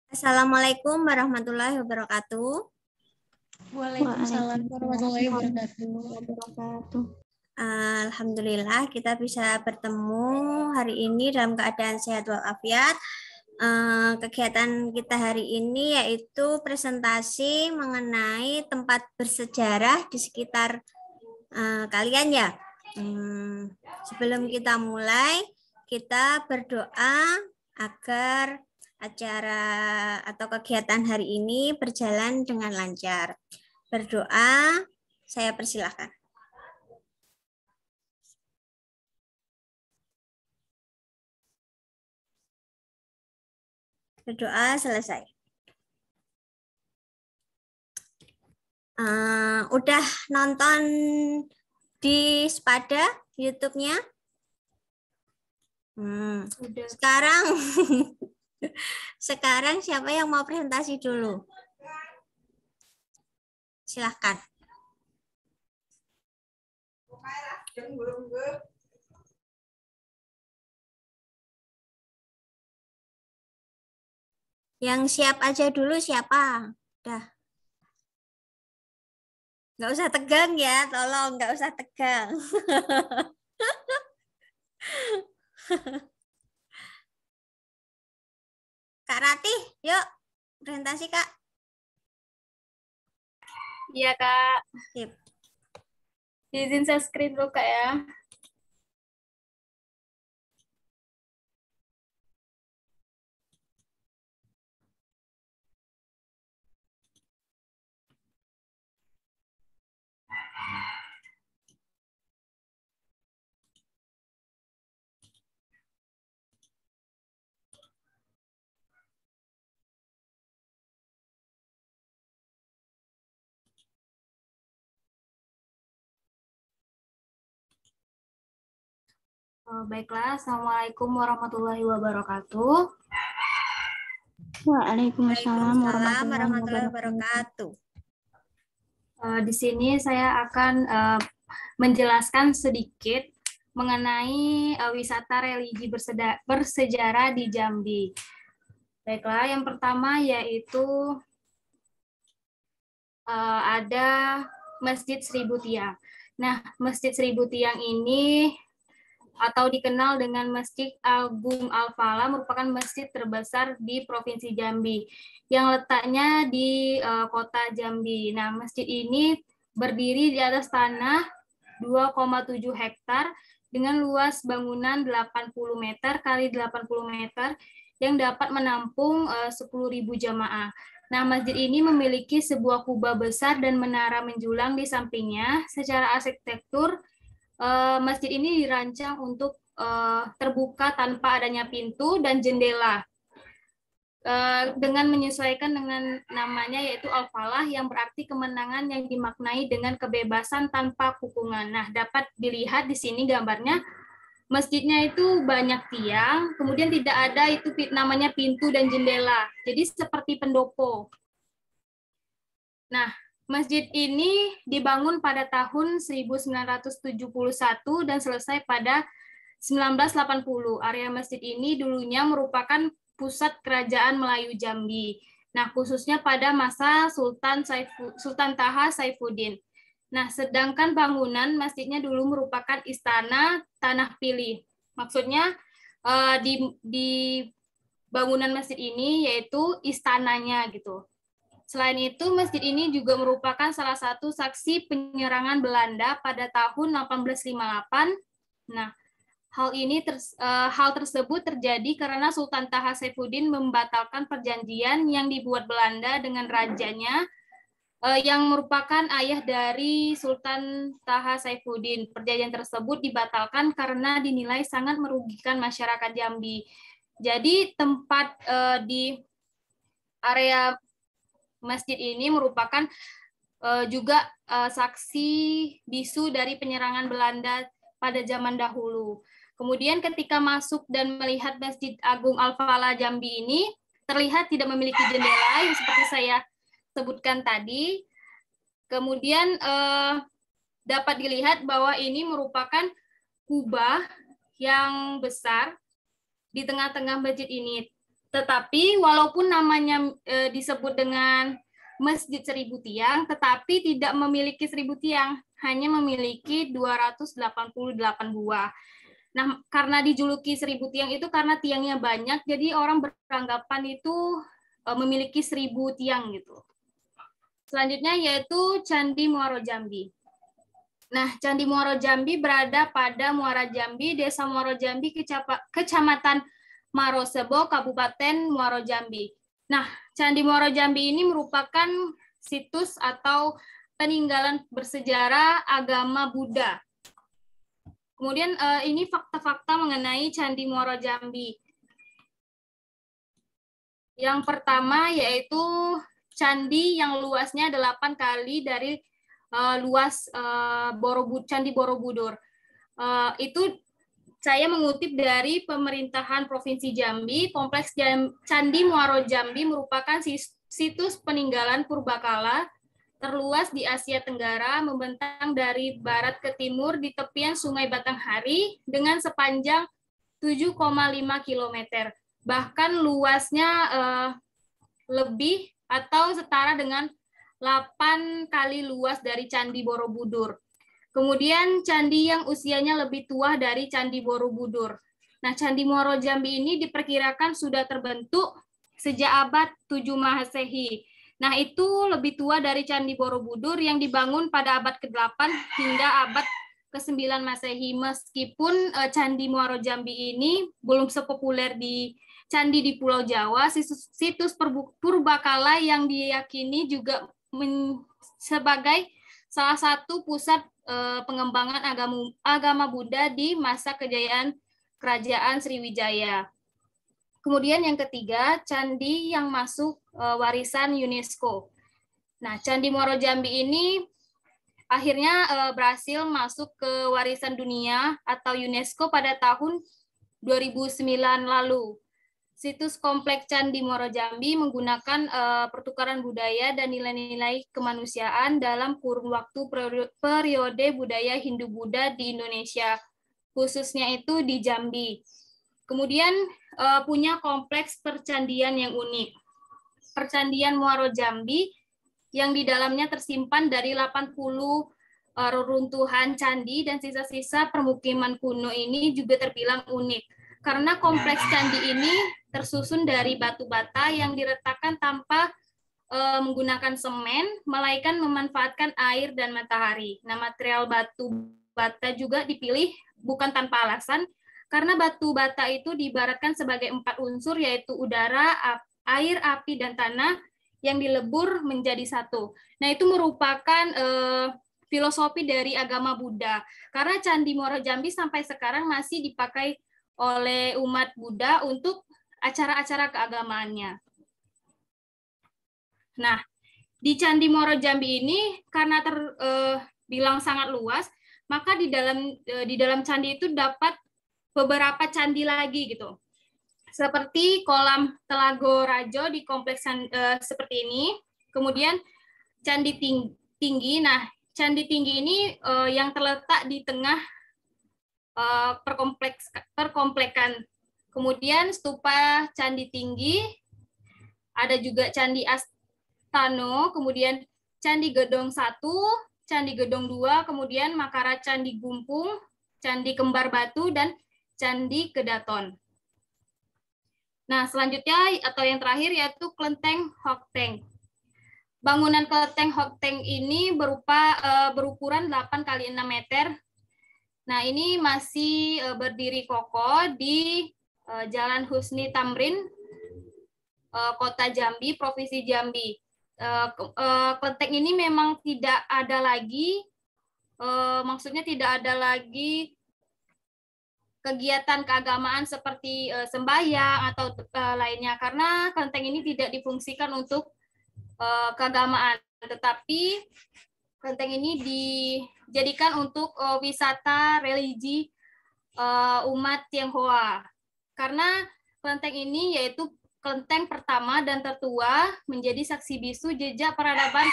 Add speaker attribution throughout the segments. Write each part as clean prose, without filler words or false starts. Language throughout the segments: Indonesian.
Speaker 1: Assalamualaikum warahmatullahi wabarakatuh.
Speaker 2: Waalaikumsalam warahmatullahi wabarakatuh.
Speaker 1: Alhamdulillah kita bisa bertemu hari ini dalam keadaan sehat walafiat. Kegiatan kita hari ini yaitu presentasi mengenai tempat bersejarah di sekitar kalian ya. Sebelum kita mulai, kita berdoa agar acara atau kegiatan hari ini berjalan dengan lancar. Berdoa, saya persilahkan. Berdoa selesai. Udah nonton di Spada YouTube-nya? Sekarang sekarang siapa yang mau presentasi dulu? Silahkan. Yang siap aja dulu siapa? Udah. Nggak usah tegang ya, tolong nggak usah tegang. Kak Ratih, yuk presentasi Kak.
Speaker 2: Iya Kak.
Speaker 1: Sip.
Speaker 2: Izin share screen dulu Kak ya. Baiklah, Assalamualaikum warahmatullahi wabarakatuh.
Speaker 1: Waalaikumsalam warahmatullahi wabarakatuh.
Speaker 2: Di sini saya akan menjelaskan sedikit mengenai wisata religi bersejarah di Jambi. Baiklah, yang pertama yaitu ada Masjid Seribu Tiang. Nah, Masjid Seribu Tiang ini atau dikenal dengan Masjid Agung Al-Falah merupakan masjid terbesar di Provinsi Jambi yang letaknya di kota Jambi. Nah, masjid ini berdiri di atas tanah 2,7 hektar dengan luas bangunan 80 meter kali 80 meter yang dapat menampung 10.000 jamaah. Nah, masjid ini memiliki sebuah kubah besar dan menara menjulang di sampingnya. Secara arsitektur, masjid ini dirancang untuk terbuka tanpa adanya pintu dan jendela, dengan menyesuaikan dengan namanya yaitu Al-Falah yang berarti kemenangan yang dimaknai dengan kebebasan tanpa hukuman. Nah, dapat dilihat di sini gambarnya, masjidnya itu banyak tiang, kemudian tidak ada itu namanya pintu dan jendela, jadi seperti pendopo. Nah, masjid ini dibangun pada tahun 1971 dan selesai pada 1980. Area masjid ini dulunya merupakan pusat kerajaan Melayu Jambi. Nah, khususnya pada masa Sultan Taha Saifuddin. Nah, sedangkan bangunan masjidnya dulu merupakan istana tanah pilih. Maksudnya di bangunan masjid ini yaitu istananya gitu. Selain itu, masjid ini juga merupakan salah satu saksi penyerangan Belanda pada tahun 1858. Nah, hal tersebut terjadi karena Sultan Taha Saifuddin membatalkan perjanjian yang dibuat Belanda dengan rajanya yang merupakan ayah dari Sultan Taha Saifuddin. Perjanjian tersebut dibatalkan karena dinilai sangat merugikan masyarakat Jambi. Jadi tempat di area masjid ini merupakan juga saksi bisu dari penyerangan Belanda pada zaman dahulu. Kemudian ketika masuk dan melihat Masjid Agung Al-Falah Jambi ini, terlihat tidak memiliki jendela yang seperti saya sebutkan tadi. Kemudian dapat dilihat bahwa ini merupakan kubah yang besar di tengah-tengah masjid ini. Tetapi walaupun namanya disebut dengan Masjid 1000 Tiang, tetapi tidak memiliki 1000 tiang, hanya memiliki 288 buah. Nah, karena dijuluki 1000 tiang itu karena tiangnya banyak, jadi orang beranggapan itu memiliki 1000 tiang gitu. Selanjutnya yaitu Candi Muaro Jambi. Nah, Candi Muaro Jambi berada pada Muara Jambi, Desa Muaro Jambi, Kecamatan Marosebo, Kabupaten Muaro Jambi. Nah, Candi Muaro Jambi ini merupakan situs atau peninggalan bersejarah agama Buddha. Kemudian ini fakta-fakta mengenai Candi Muaro Jambi. Yang pertama yaitu candi yang luasnya 8 kali dari luas Candi Borobudur. Itu saya mengutip dari Pemerintahan Provinsi Jambi. Kompleks Candi Muaro Jambi merupakan situs peninggalan purbakala terluas di Asia Tenggara, membentang dari barat ke timur di tepian Sungai Batanghari dengan sepanjang 7,5 km. Bahkan luasnya lebih atau setara dengan 8 kali luas dari Candi Borobudur. Kemudian candi yang usianya lebih tua dari Candi Borobudur. Nah, Candi Muaro Jambi ini diperkirakan sudah terbentuk sejak abad 7 Masehi. Nah, itu lebih tua dari Candi Borobudur yang dibangun pada abad ke-8 hingga abad ke-9 Masehi. Meskipun Candi Muaro Jambi ini belum sepopuler di candi di Pulau Jawa, situs purbakala yang diyakini juga sebagai salah satu pusat pengembangan agama Buddha di masa kejayaan Kerajaan Sriwijaya. Kemudian yang ketiga, candi yang masuk warisan UNESCO. Nah, Candi Muaro Jambi ini akhirnya berhasil masuk ke warisan dunia atau UNESCO pada tahun 2009 lalu. Situs kompleks Candi Muaro Jambi menggunakan pertukaran budaya dan nilai-nilai kemanusiaan dalam kurun waktu periode budaya Hindu-Buddha di Indonesia, khususnya itu di Jambi. Kemudian punya kompleks percandian yang unik. Percandian Muaro Jambi yang di dalamnya tersimpan dari 80 reruntuhan candi dan sisa-sisa permukiman kuno ini juga terbilang unik. Karena kompleks candi ini tersusun dari batu bata yang diletakkan tanpa menggunakan semen, melainkan memanfaatkan air dan matahari. Nah, material batu bata juga dipilih bukan tanpa alasan, karena batu bata itu diibaratkan sebagai 4 unsur, yaitu udara, air, api, dan tanah yang dilebur menjadi satu. Nah, itu merupakan filosofi dari agama Buddha. Karena Candi Muaro Jambi sampai sekarang masih dipakai oleh umat Buddha untuk acara-acara keagamaannya. Nah, di Candi Muaro Jambi ini karena terbilang sangat luas, maka di dalam candi itu dapat beberapa candi lagi gitu. Seperti kolam Telago Rajo di kompleks seperti ini. Kemudian Candi Tinggi. Nah, Candi Tinggi ini yang terletak di tengah perkomplekan. Kemudian stupa Candi Tinggi, ada juga Candi Astano, kemudian Candi Gedong 1, Candi Gedong 2, kemudian Makara Candi Gumpung, Candi Kembar Batu, dan Candi Kedaton. Nah, selanjutnya atau yang terakhir yaitu Kelenteng Hokteng. Bangunan Kelenteng Hokteng ini berukuran 8 x 6 meter. Nah, ini masih berdiri kokoh di Jalan Husni Tamrin, Kota Jambi, Provinsi Jambi. Kelenteng ini memang tidak ada lagi, maksudnya tidak ada lagi kegiatan keagamaan seperti sembahyang atau lainnya, karena kelenteng ini tidak difungsikan untuk keagamaan, tetapi kelenteng ini dijadikan untuk wisata religi umat Tionghoa. Karena kelenteng ini yaitu kelenteng pertama dan tertua menjadi saksi bisu jejak peradaban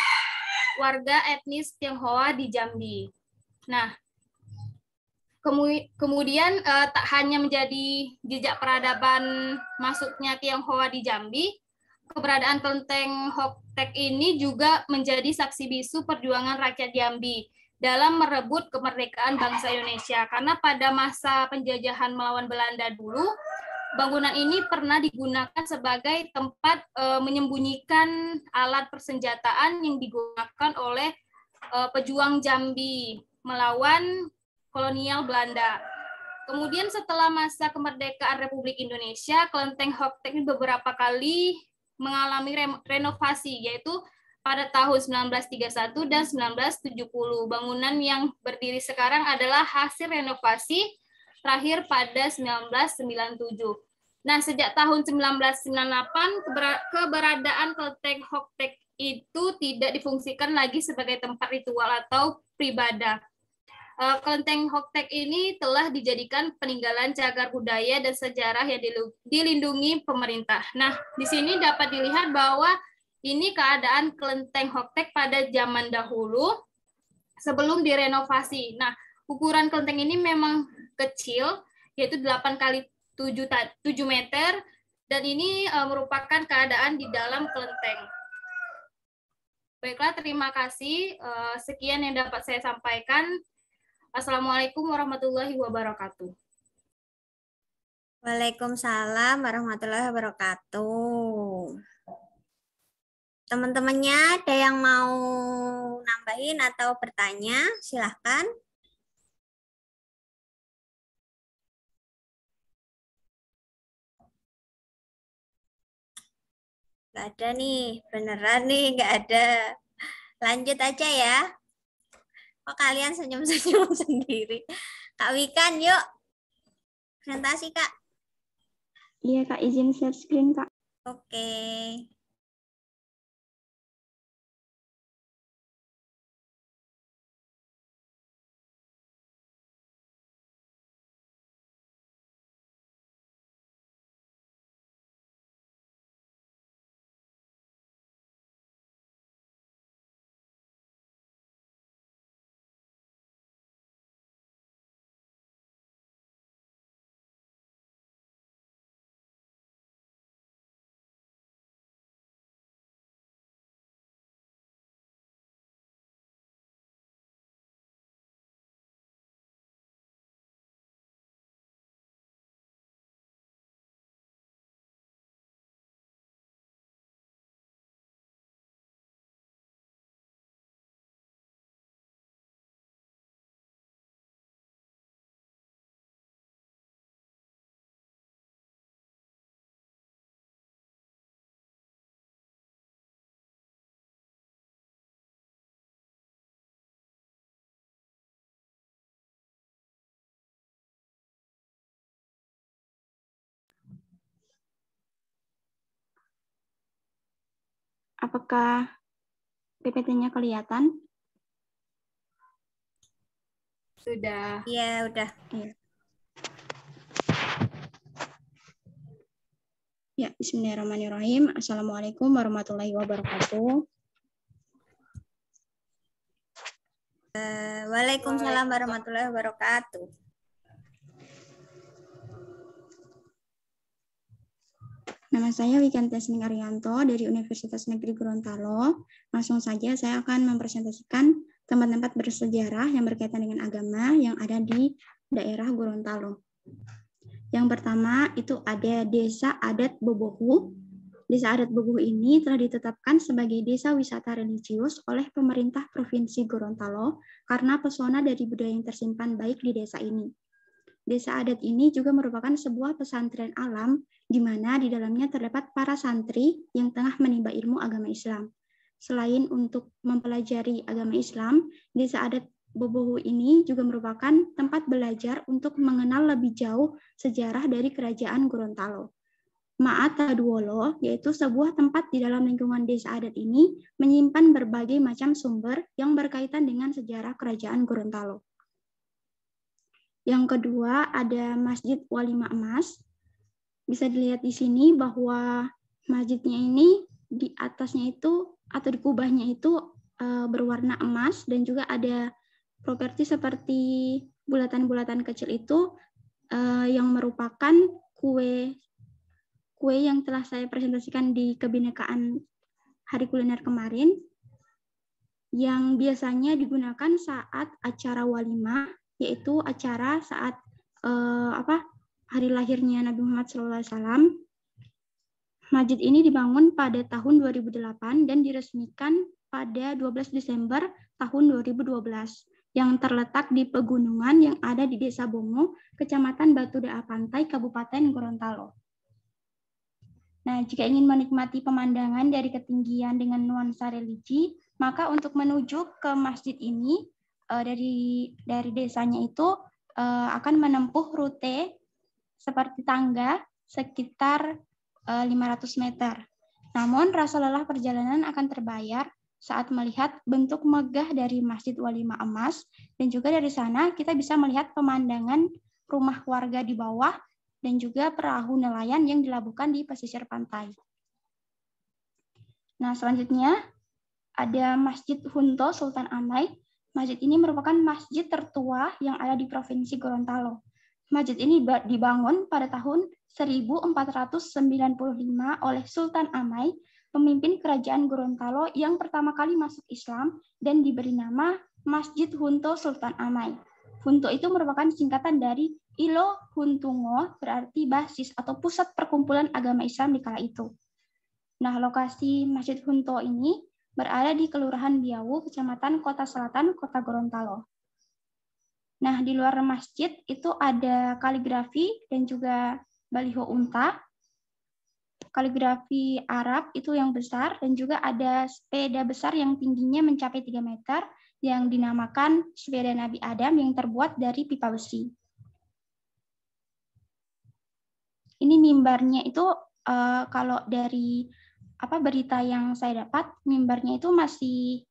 Speaker 2: warga etnis Tionghoa di Jambi. Nah, Kemudian tak hanya menjadi jejak peradaban masuknya Tionghoa di Jambi, keberadaan kelenteng Hoktek ini juga menjadi saksi bisu perjuangan rakyat Jambi dalam merebut kemerdekaan bangsa Indonesia. Karena pada masa penjajahan melawan Belanda dulu, bangunan ini pernah digunakan sebagai tempat menyembunyikan alat persenjataan yang digunakan oleh pejuang Jambi melawan kolonial Belanda. Kemudian setelah masa kemerdekaan Republik Indonesia, kelenteng Hoktek ini beberapa kali mengalami renovasi, yaitu pada tahun 1931 dan 1970. Bangunan yang berdiri sekarang adalah hasil renovasi terakhir pada 1997. Nah, sejak tahun 1998, keberadaan kelenteng Hoktek itu tidak difungsikan lagi sebagai tempat ritual atau beribadah. Kelenteng Hoktek ini telah dijadikan peninggalan cagar budaya dan sejarah yang dilindungi pemerintah. Nah, di sini dapat dilihat bahwa ini keadaan kelenteng Hoktek pada zaman dahulu sebelum direnovasi. Nah, ukuran kelenteng ini memang kecil, yaitu 8 kali 7 meter, dan ini merupakan keadaan di dalam kelenteng. Baiklah, terima kasih. Sekian yang dapat saya sampaikan. Assalamualaikum warahmatullahi wabarakatuh.
Speaker 1: Waalaikumsalam warahmatullahi wabarakatuh. Teman-temannya ada yang mau nambahin atau bertanya? Silahkan. Gak ada nih, beneran nih gak ada. Lanjut aja ya. Kok kalian senyum-senyum sendiri? Kak Wikan, yuk. Presentasi, Kak.
Speaker 3: Iya, Kak. Izin share screen, Kak.
Speaker 1: Oke.
Speaker 3: Apakah PPT-nya kelihatan?
Speaker 2: Sudah.
Speaker 1: Iya, udah.
Speaker 3: Ya, bismillahirrahmanirrahim. Assalamualaikum warahmatullahi wabarakatuh.
Speaker 1: Waalaikumsalam warahmatullahi wabarakatuh.
Speaker 3: Nama saya Wikan Tesning Arianto dari Universitas Negeri Gorontalo. Langsung saja saya akan mempresentasikan tempat-tempat bersejarah yang berkaitan dengan agama yang ada di daerah Gorontalo. Yang pertama itu ada Desa Adat Bobohu. Desa Adat Bobohu ini telah ditetapkan sebagai desa wisata religius oleh pemerintah Provinsi Gorontalo karena pesona dari budaya yang tersimpan baik di desa ini. Desa adat ini juga merupakan sebuah pesantren alam di mana di dalamnya terdapat para santri yang tengah menimba ilmu agama Islam. Selain untuk mempelajari agama Islam, Desa Adat Bobohu ini juga merupakan tempat belajar untuk mengenal lebih jauh sejarah dari Kerajaan Gorontalo. Ma'at Taduwolo, yaitu sebuah tempat di dalam lingkungan desa adat ini, menyimpan berbagai macam sumber yang berkaitan dengan sejarah Kerajaan Gorontalo. Yang kedua ada Masjid Walimah Emas. Bisa dilihat di sini bahwa masjidnya ini di atasnya itu atau di kubahnya itu berwarna emas dan juga ada properti seperti bulatan-bulatan kecil itu yang merupakan kue yang telah saya presentasikan di kebinekaan Hari Kuliner kemarin, yang biasanya digunakan saat acara walimah, yaitu acara saat hari lahirnya Nabi Muhammad SAW. Masjid ini dibangun pada tahun 2008 dan diresmikan pada 12 Desember tahun 2012 yang terletak di pegunungan yang ada di Desa Bongo, Kecamatan Batu Daa Pantai, Kabupaten Gorontalo. Nah, jika ingin menikmati pemandangan dari ketinggian dengan nuansa religi, maka untuk menuju ke masjid ini dari desanya itu akan menempuh rute seperti tangga sekitar 500 meter. Namun rasa lelah perjalanan akan terbayar saat melihat bentuk megah dari Masjid Walimah Emas, dan juga dari sana kita bisa melihat pemandangan rumah warga di bawah dan juga perahu nelayan yang dilabuhkan di pesisir pantai. Nah, selanjutnya ada Masjid Hunto Sultan Amai. Masjid ini merupakan masjid tertua yang ada di Provinsi Gorontalo. Masjid ini dibangun pada tahun 1495 oleh Sultan Amai, pemimpin kerajaan Gorontalo yang pertama kali masuk Islam, dan diberi nama Masjid Hunto Sultan Amai. Hunto itu merupakan singkatan dari Ilo Huntungo, berarti basis atau pusat perkumpulan agama Islam di kala itu. Nah, lokasi Masjid Hunto ini berada di Kelurahan Biawu, Kecamatan Kota Selatan, Kota Gorontalo. Nah, di luar masjid itu ada kaligrafi dan juga baliho unta. Kaligrafi Arab itu yang besar, dan juga ada sepeda besar yang tingginya mencapai 3 meter yang dinamakan sepeda Nabi Adam yang terbuat dari pipa besi. Ini mimbarnya itu kalau dari berita yang saya dapat, mimbarnya itu masih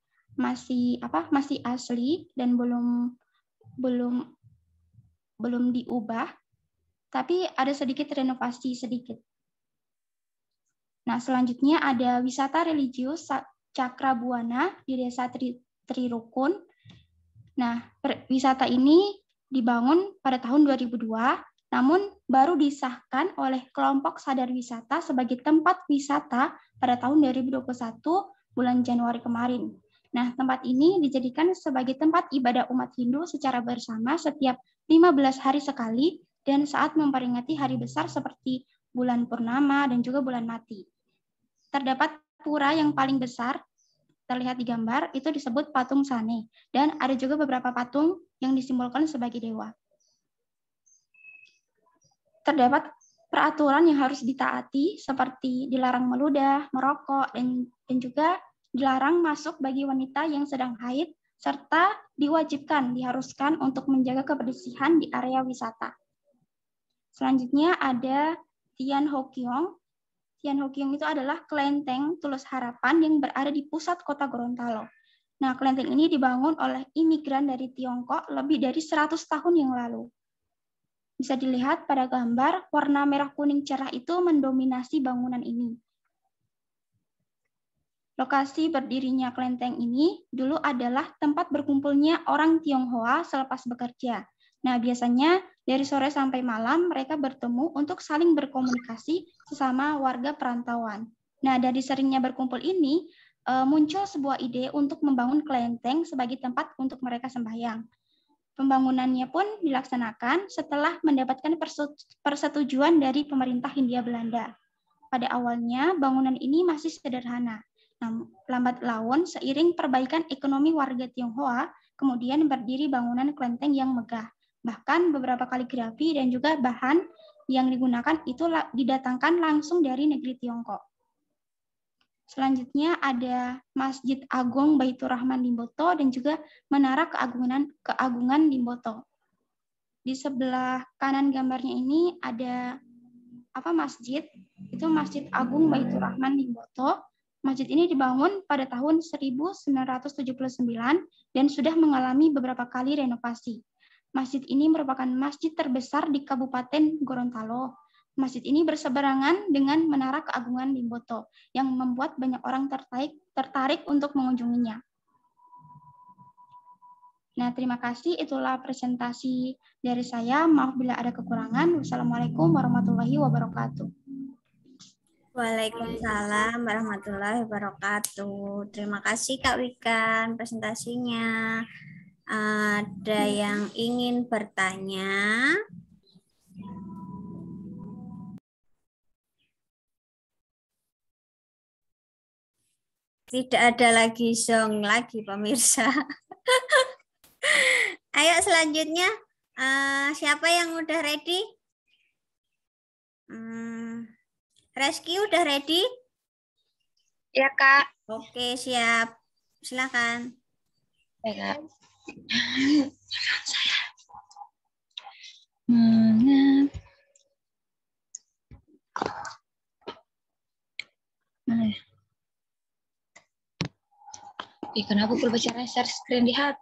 Speaker 3: asli dan belum diubah, tapi ada sedikit renovasi sedikit. Nah, selanjutnya ada wisata religius Cakra Buana di Desa Trirukun. Nah, wisata ini dibangun pada tahun 2002, namun baru disahkan oleh kelompok Sadar Wisata sebagai tempat wisata pada tahun 2021 bulan Januari kemarin. Nah, tempat ini dijadikan sebagai tempat ibadah umat Hindu secara bersama setiap 15 hari sekali dan saat memperingati hari besar seperti bulan purnama dan juga bulan mati. Terdapat pura yang paling besar, terlihat di gambar, itu disebut patung Sane, dan ada juga beberapa patung yang disimbolkan sebagai dewa. Terdapat peraturan yang harus ditaati seperti dilarang meludah, merokok, dan juga dilarang masuk bagi wanita yang sedang haid, serta diharuskan untuk menjaga kebersihan di area wisata. Selanjutnya ada Tian Ho Kiong. Tian Ho Kiong itu adalah kelenteng Tulus Harapan yang berada di pusat kota Gorontalo. Nah, kelenteng ini dibangun oleh imigran dari Tiongkok lebih dari 100 tahun yang lalu. Bisa dilihat pada gambar, warna merah kuning cerah itu mendominasi bangunan ini. Lokasi berdirinya kelenteng ini dulu adalah tempat berkumpulnya orang Tionghoa selepas bekerja. Nah, biasanya dari sore sampai malam mereka bertemu untuk saling berkomunikasi sesama warga perantauan. Nah, dari seringnya berkumpul ini, muncul sebuah ide untuk membangun kelenteng sebagai tempat untuk mereka sembahyang. Pembangunannya pun dilaksanakan setelah mendapatkan persetujuan dari pemerintah Hindia Belanda. Pada awalnya, bangunan ini masih sederhana. Namun, lambat laun, seiring perbaikan ekonomi warga Tionghoa, kemudian berdiri bangunan kelenteng yang megah. Bahkan beberapa kaligrafi dan juga bahan yang digunakan itu didatangkan langsung dari negeri Tiongkok. Selanjutnya ada Masjid Agung Baitur Rahman Limboto dan juga Menara Keagungan Limboto. Di sebelah kanan gambarnya ini ada masjid, itu Masjid Agung Baitur Rahman Limboto. Masjid ini dibangun pada tahun 1979 dan sudah mengalami beberapa kali renovasi. Masjid ini merupakan masjid terbesar di Kabupaten Gorontalo. Masjid ini berseberangan dengan Menara Keagungan Limboto yang membuat banyak orang tertarik untuk mengunjunginya. Nah, terima kasih. Itulah presentasi dari saya. Maaf bila ada kekurangan. Wassalamualaikum warahmatullahi wabarakatuh.
Speaker 1: Waalaikumsalam warahmatullahi wabarakatuh. Terima kasih Kak Wikan presentasinya. Ada yang ingin bertanya? Tidak ada lagi zong lagi pemirsa. Ayo selanjutnya, siapa yang udah ready? Reski udah ready?
Speaker 4: Ya, Kak.
Speaker 1: Oke, siap. Silakan.
Speaker 4: Ya, Kak. Mana ya? Kenapa aku lupa cara share screen di HP?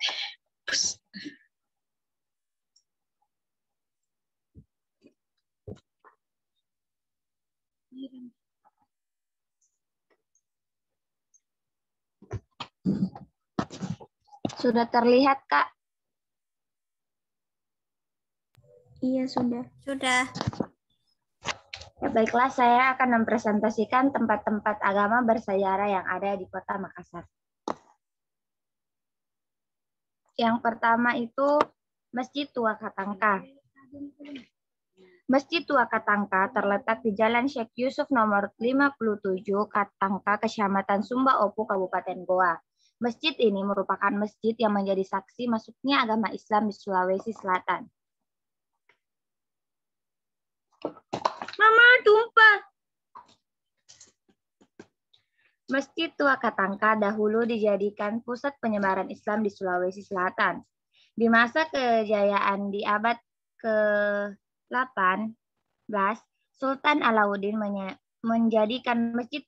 Speaker 4: Sudah terlihat, Kak?
Speaker 3: Iya, sudah.
Speaker 1: Sudah.
Speaker 4: Ya, baiklah, saya akan mempresentasikan tempat-tempat agama bersejarah yang ada di Kota Makassar. Yang pertama itu Masjid Tua Katangka. Masjid Tua Katangka terletak di Jalan Syekh Yusuf nomor 57 Katangka, Kecamatan Sumba Opu, Kabupaten Goa. Masjid ini merupakan masjid yang menjadi saksi masuknya agama Islam di Sulawesi Selatan. Mama, tumpah. Masjid Tua Katangka dahulu dijadikan pusat penyebaran Islam di Sulawesi Selatan. Di masa kejayaan di abad ke-18, Sultan Alauddin menjadikan Masjid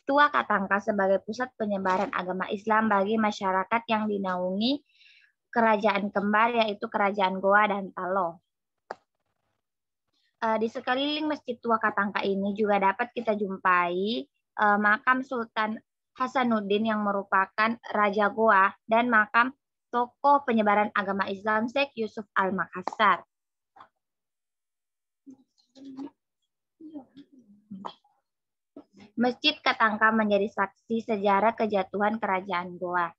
Speaker 4: Tua Katangka sebagai pusat penyebaran agama Islam bagi masyarakat yang dinaungi kerajaan kembar, yaitu Kerajaan Goa dan Talo. Di sekeliling Masjid Tua Katangka ini juga dapat kita jumpai makam Sultan Hasanuddin yang merupakan Raja Goa dan makam tokoh penyebaran agama Islam Syekh Yusuf Al-Makassar. Masjid Katangka menjadi saksi sejarah kejatuhan Kerajaan Goa.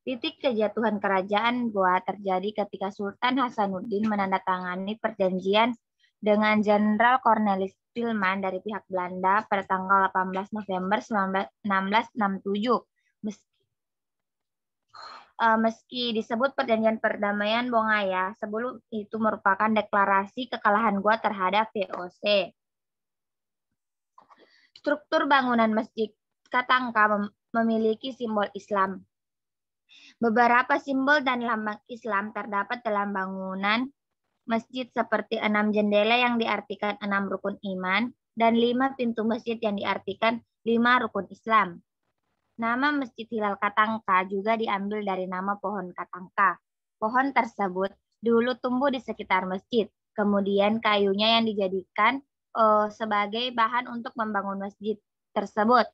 Speaker 4: Titik kejatuhan Kerajaan Goa terjadi ketika Sultan Hasanuddin menandatangani perjanjian dengan Jenderal Cornelis Pilman dari pihak Belanda pada tanggal 18 November 1667. Meski disebut perjanjian perdamaian Bongaya, sebelum itu merupakan deklarasi kekalahan Goa terhadap VOC. Struktur bangunan Masjid Katangka memiliki simbol Islam. Beberapa simbol dan lambang Islam terdapat dalam bangunan masjid seperti 6 jendela yang diartikan 6 rukun iman dan 5 pintu masjid yang diartikan 5 rukun Islam. Nama Masjid Hilal Katangka juga diambil dari nama pohon katangka. Pohon tersebut dulu tumbuh di sekitar masjid. Kemudian kayunya yang dijadikan sebagai bahan untuk membangun masjid tersebut.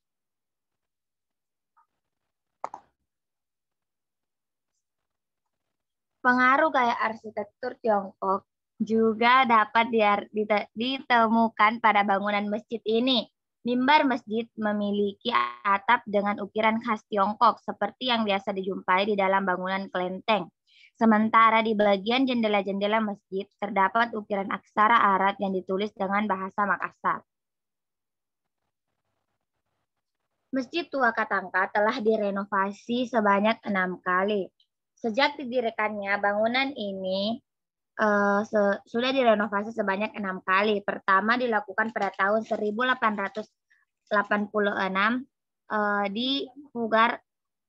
Speaker 4: Pengaruh gaya arsitektur Tiongkok juga dapat ditemukan pada bangunan masjid ini. Mimbar masjid memiliki atap dengan ukiran khas Tiongkok seperti yang biasa dijumpai di dalam bangunan kelenteng. Sementara di bagian jendela-jendela masjid terdapat ukiran aksara Arab yang ditulis dengan bahasa Makassar. Masjid Tua Katangka telah direnovasi sebanyak 6 kali. Sejak didirikannya, bangunan ini sudah direnovasi sebanyak 6 kali. Pertama dilakukan pada tahun 1886 di Pugar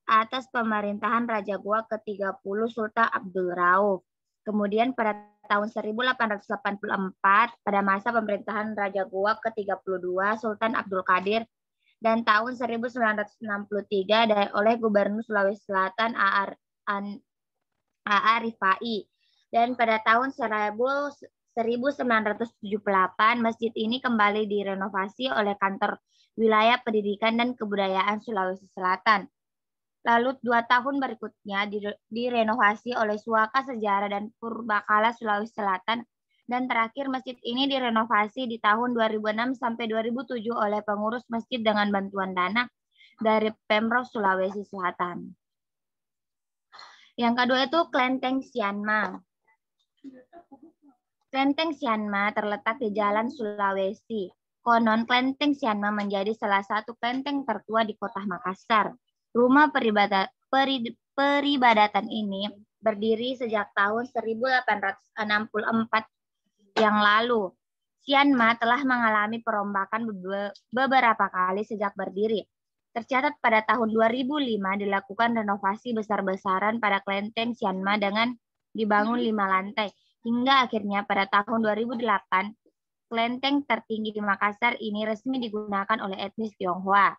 Speaker 4: atas pemerintahan Raja Goa ke-30 Sultan Abdul Rauf. Kemudian pada tahun 1884 pada masa pemerintahan Raja Goa ke-32 Sultan Abdul Qadir, dan tahun 1963 oleh Gubernur Sulawesi Selatan A.A. Rifai. Dan pada tahun 1978 masjid ini kembali direnovasi oleh Kantor Wilayah Pendidikan dan Kebudayaan Sulawesi Selatan. Lalu 2 tahun berikutnya direnovasi oleh Suaka Sejarah dan Purbakala Sulawesi Selatan, dan terakhir masjid ini direnovasi di tahun 2006 sampai 2007 oleh pengurus masjid dengan bantuan dana dari Pemprov Sulawesi Selatan. Yang kedua itu Klenteng Sianma. Klenteng Sianma terletak di Jalan Sulawesi. Konon Klenteng Sianma menjadi salah satu klenteng tertua di Kota Makassar. Rumah peribadatan ini berdiri sejak tahun 1864 yang lalu. Sianma telah mengalami perombakan beberapa kali sejak berdiri. Tercatat pada tahun 2005 dilakukan renovasi besar-besaran pada Klenteng Sianma dengan dibangun 5 lantai. Hingga akhirnya pada tahun 2008, klenteng tertinggi di Makassar ini resmi digunakan oleh etnis Tionghoa.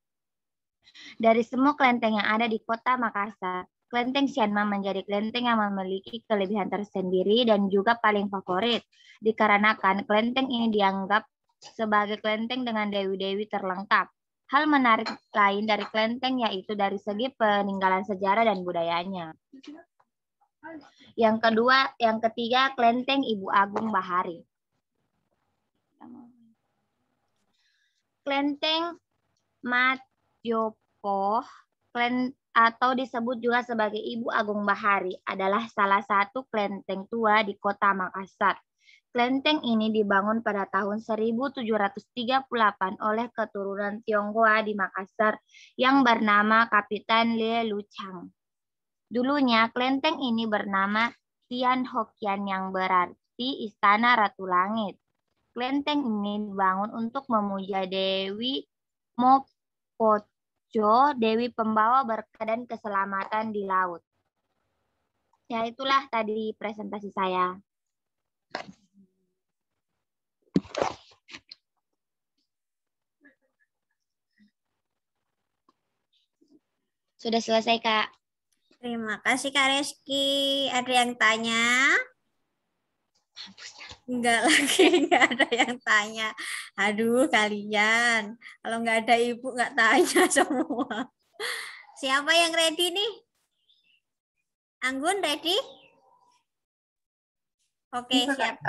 Speaker 4: Dari semua klenteng yang ada di Kota Makassar, Klenteng Sianma menjadi klenteng yang memiliki kelebihan tersendiri dan juga paling favorit, dikarenakan klenteng ini dianggap sebagai klenteng dengan dewi-dewi terlengkap. Hal menarik lain dari klenteng yaitu dari segi peninggalan sejarah dan budayanya. Yang ketiga, Klenteng Ibu Agung Bahari. Klenteng Matyopo atau disebut juga sebagai Ibu Agung Bahari adalah salah satu klenteng tua di Kota Makassar. Klenteng ini dibangun pada tahun 1738 oleh keturunan Tionghoa di Makassar yang bernama Kapitan Lie Luchang. Dulunya klenteng ini bernama Tian Hokian yang berarti Istana Ratu Langit. Klenteng ini dibangun untuk memuja Dewi Mopocho, Dewi Pembawa Berkah dan Keselamatan di Laut. Ya, itulah tadi presentasi saya. Sudah selesai, Kak.
Speaker 1: Terima kasih Kak Reski. Ada yang tanya? Enggak lagi, enggak ada yang tanya. Aduh kalian, kalau enggak ada ibu enggak tanya semua. Siapa yang ready nih? Anggun ready? Oke, siap.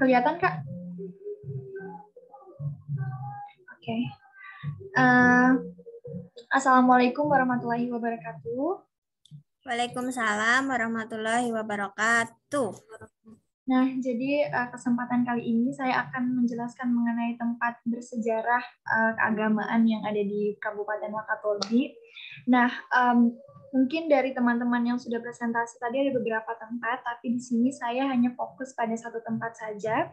Speaker 5: Kelihatan, Kak? Oke. Assalamualaikum warahmatullahi wabarakatuh.
Speaker 1: Waalaikumsalam warahmatullahi wabarakatuh.
Speaker 5: Nah, jadi kesempatan kali ini saya akan menjelaskan mengenai tempat bersejarah keagamaan yang ada di Kabupaten Wakatobi. Nah, mungkin dari teman-teman yang sudah presentasi tadi ada beberapa tempat, tapi di sini saya hanya fokus pada satu tempat saja.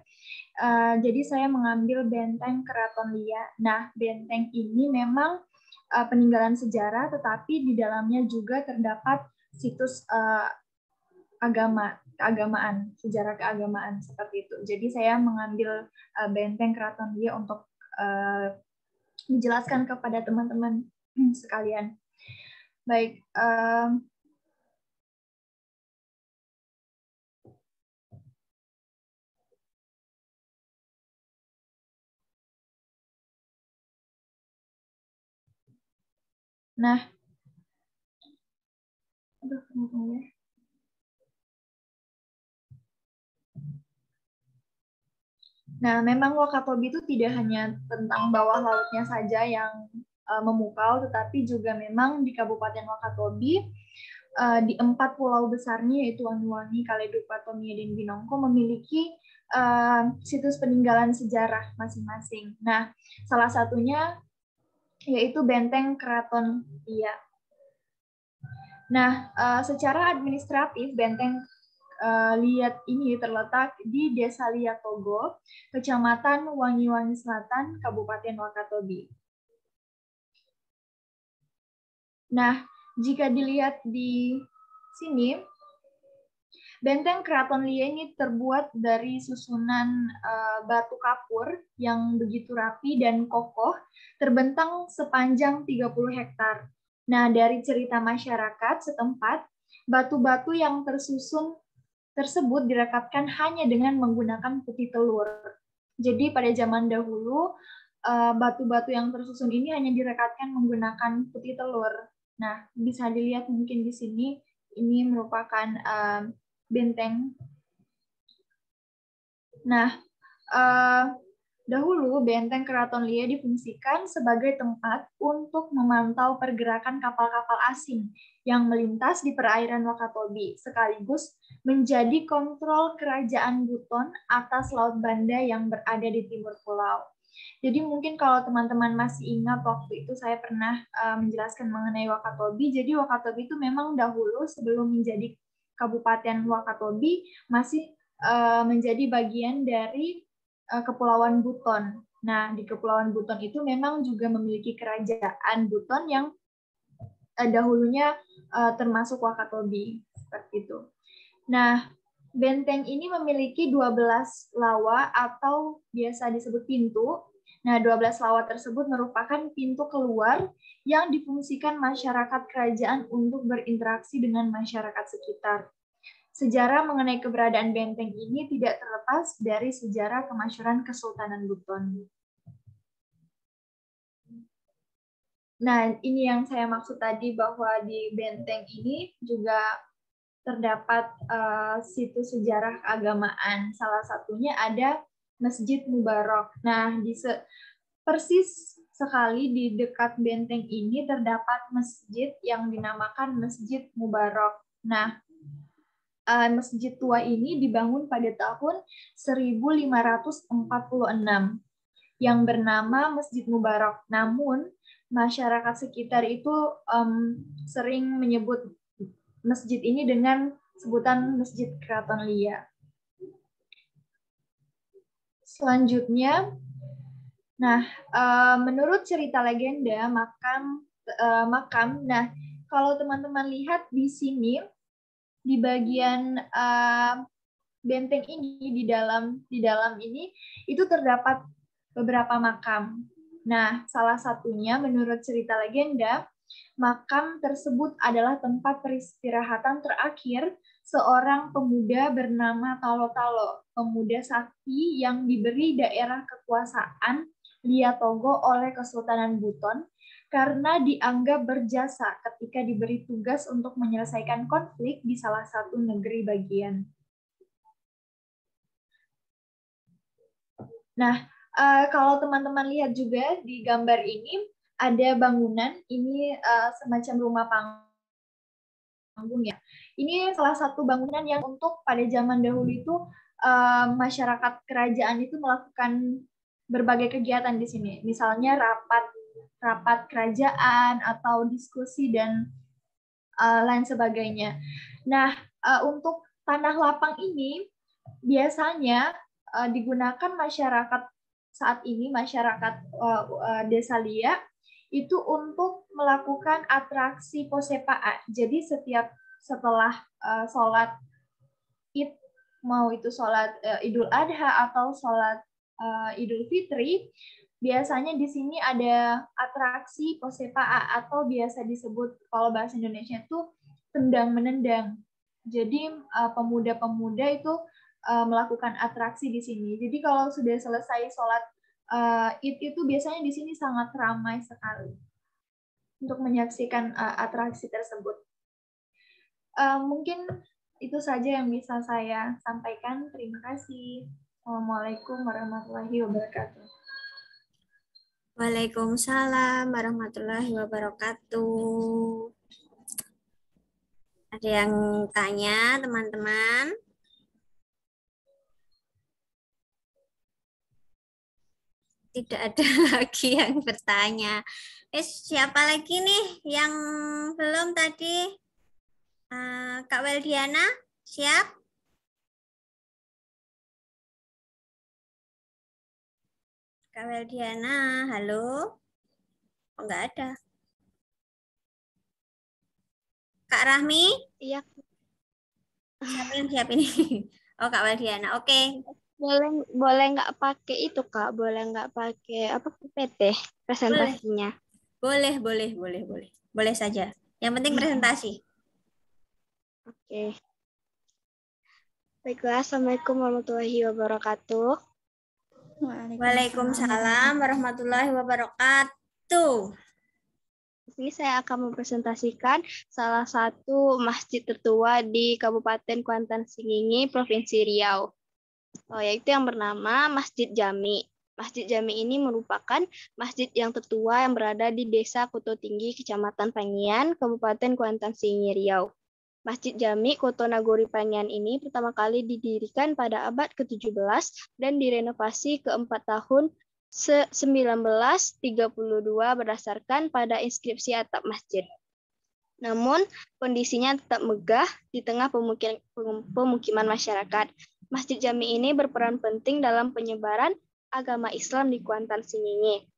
Speaker 5: Jadi saya mengambil benteng Keraton Lia. Nah, benteng ini memang peninggalan sejarah, tetapi di dalamnya juga terdapat situs keagamaan, sejarah keagamaan seperti itu. Jadi saya mengambil benteng Keraton Lia untuk menjelaskan kepada teman-teman sekalian. Baik. Nah, Nah, memang Wakatobi itu tidak hanya tentang bawah lautnya saja yang memukau, tetapi juga memang di Kabupaten Wakatobi, di 4 pulau besarnya yaitu Wangi-Wangi, Kaledupa, Tomia, dan Binongko memiliki situs peninggalan sejarah masing-masing. Nah, salah satunya yaitu Benteng Keraton Lia. Nah, secara administratif Benteng Liat ini terletak di Desa Liatogo, Kecamatan Wangi-Wangi Selatan, Kabupaten Wakatobi. Nah, jika dilihat di sini, Benteng Keraton Lia ini terbuat dari susunan batu kapur yang begitu rapi dan kokoh, terbentang sepanjang 30 hektar. Nah, dari cerita masyarakat setempat, batu-batu yang tersusun tersebut direkatkan hanya dengan menggunakan putih telur. Jadi pada zaman dahulu, batu-batu yang tersusun ini hanya direkatkan menggunakan putih telur. Nah, bisa dilihat mungkin di sini, ini merupakan benteng. Nah, dahulu benteng Keraton Lia difungsikan sebagai tempat untuk memantau pergerakan kapal-kapal asing yang melintas di perairan Wakatobi, sekaligus menjadi kontrol kerajaan Buton atas Laut Banda yang berada di timur pulau. Jadi mungkin kalau teman-teman masih ingat waktu itu saya pernah menjelaskan mengenai Wakatobi. Jadi Wakatobi itu memang dahulu sebelum menjadi Kabupaten Wakatobi masih menjadi bagian dari Kepulauan Buton. Nah, di Kepulauan Buton itu memang juga memiliki kerajaan Buton yang dahulunya termasuk Wakatobi, seperti itu. Nah, benteng ini memiliki 12 lawa atau biasa disebut pintu. Nah, 12 lawa tersebut merupakan pintu keluar yang difungsikan masyarakat kerajaan untuk berinteraksi dengan masyarakat sekitar. Sejarah mengenai keberadaan benteng ini tidak terlepas dari sejarah kemasyhuran Kesultanan Buton. Nah, ini yang saya maksud tadi bahwa di benteng ini juga terdapat situs sejarah keagamaan. Salah satunya ada Masjid Mubarak. Nah, persis sekali di dekat benteng ini terdapat masjid yang dinamakan Masjid Mubarak. Nah, masjid tua ini dibangun pada tahun 1546 yang bernama Masjid Mubarak. Namun, masyarakat sekitar itu sering menyebut masjid ini dengan sebutan Masjid Keraton Lia. Selanjutnya, menurut cerita legenda makam. Nah, kalau teman-teman lihat di sini di bagian benteng ini di dalam ini itu terdapat beberapa makam. Nah, salah satunya menurut cerita legenda, makam tersebut adalah tempat peristirahatan terakhir seorang pemuda bernama Talo Talo, pemuda sakti yang diberi daerah kekuasaan Lia Togo oleh Kesultanan Buton karena dianggap berjasa ketika diberi tugas untuk menyelesaikan konflik di salah satu negeri bagian. Nah, kalau teman-teman lihat juga di gambar ini, ada bangunan, ini semacam rumah panggung ya. Ini salah satu bangunan yang untuk pada zaman dahulu itu masyarakat kerajaan itu melakukan berbagai kegiatan di sini. Misalnya rapat kerajaan atau diskusi dan lain sebagainya. Nah, untuk tanah lapang ini biasanya digunakan masyarakat saat ini, masyarakat Desa Lia itu untuk melakukan atraksi posepaan. Jadi setelah sholat Id, mau itu sholat Idul Adha atau sholat Idul Fitri, biasanya di sini ada atraksi posepaa atau biasa disebut kalau bahasa Indonesia itu tendang-menendang. Jadi pemuda-pemuda itu melakukan atraksi di sini. Jadi kalau sudah selesai sholat Id itu biasanya di sini sangat ramai sekali untuk menyaksikan atraksi tersebut. Mungkin itu saja yang bisa saya sampaikan. Terima kasih. Assalamualaikum warahmatullahi wabarakatuh.
Speaker 1: Waalaikumsalam warahmatullahi wabarakatuh. Ada yang tanya, teman-teman? Tidak ada lagi yang bertanya. Siapa lagi nih yang belum tadi? Kak Weldiana, siap? Kak Weldiana, halo? Oh, nggak ada. Kak Rahmi?
Speaker 4: Iya.
Speaker 1: Siapa yang siap ini? Oh, Kak Waldiana. Oke.
Speaker 6: Boleh nggak pakai itu, Kak? Boleh nggak pakai apa PPT presentasinya?
Speaker 1: Boleh. Boleh saja. Yang penting presentasi.
Speaker 6: Oke. Baiklah, Assalamualaikum warahmatullahi wabarakatuh.
Speaker 1: Waalaikumsalam warahmatullahi wabarakatuh.
Speaker 6: Ini saya akan mempresentasikan salah satu masjid tertua di Kabupaten Kuantan Sengingi, Provinsi Riau, yaitu yang bernama Masjid Jami. Masjid Jami ini merupakan masjid yang tertua yang berada di Desa Kuto Tinggi, Kecamatan Pangian, Kabupaten Kuantan Sengingi, Riau. Masjid Jami Koto Nagori Pangian ini pertama kali didirikan pada abad ke-17 dan direnovasi keempat tahun 1932 berdasarkan pada inskripsi atap masjid. Namun, kondisinya tetap megah di tengah pemukiman masyarakat. Masjid Jami ini berperan penting dalam penyebaran agama Islam di Kuantan Sengingi.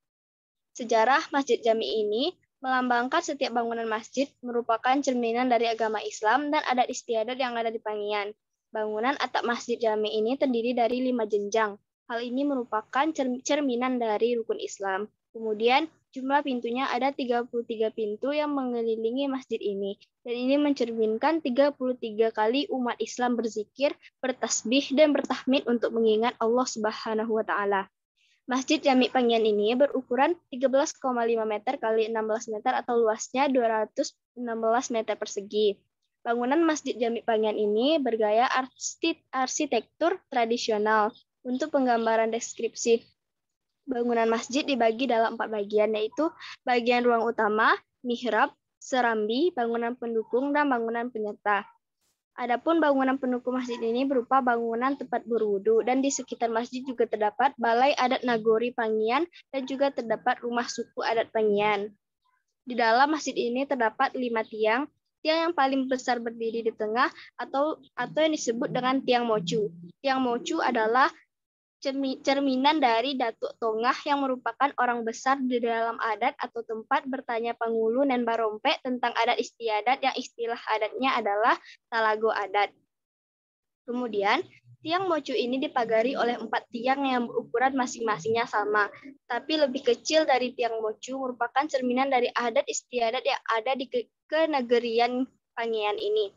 Speaker 6: Sejarah Masjid Jami ini melambangkan setiap bangunan masjid merupakan cerminan dari agama Islam dan adat istiadat yang ada di Pangian. Bangunan atap Masjid Jami ini terdiri dari 5 jenjang. Hal ini merupakan cerminan dari rukun Islam. Kemudian, jumlah pintunya ada 33 pintu yang mengelilingi masjid ini. Dan ini mencerminkan 33 kali umat Islam berzikir, bertasbih, dan bertahmid untuk mengingat Allah Subhanahu wa Ta'ala. Masjid Jami Pangian ini berukuran 13,5 meter kali 16 meter atau luasnya 216 meter persegi. Bangunan Masjid Jami Pangian ini bergaya arsitektur tradisional. Untuk penggambaran deskripsi, bangunan masjid dibagi dalam 4 bagian, yaitu bagian ruang utama, mihrab, serambi, bangunan pendukung, dan bangunan penyerta. Adapun bangunan pendukung masjid ini berupa bangunan tempat berwudu, dan di sekitar masjid juga terdapat Balai Adat Nagori Pangian dan juga terdapat rumah suku adat Pangian. Di dalam masjid ini terdapat 5 tiang. Tiang yang paling besar berdiri di tengah atau yang disebut dengan tiang mocu. Tiang mocu adalah cerminan dari Datuk Tongah yang merupakan orang besar di dalam adat atau tempat bertanya Pangulu dan Barompe tentang adat istiadat yang istilah adatnya adalah Talago Adat. Kemudian, tiang mocu ini dipagari oleh 4 tiang yang berukuran masing-masingnya sama, tapi lebih kecil dari tiang mocu merupakan cerminan dari adat istiadat yang ada di kenegerian Pangian ini.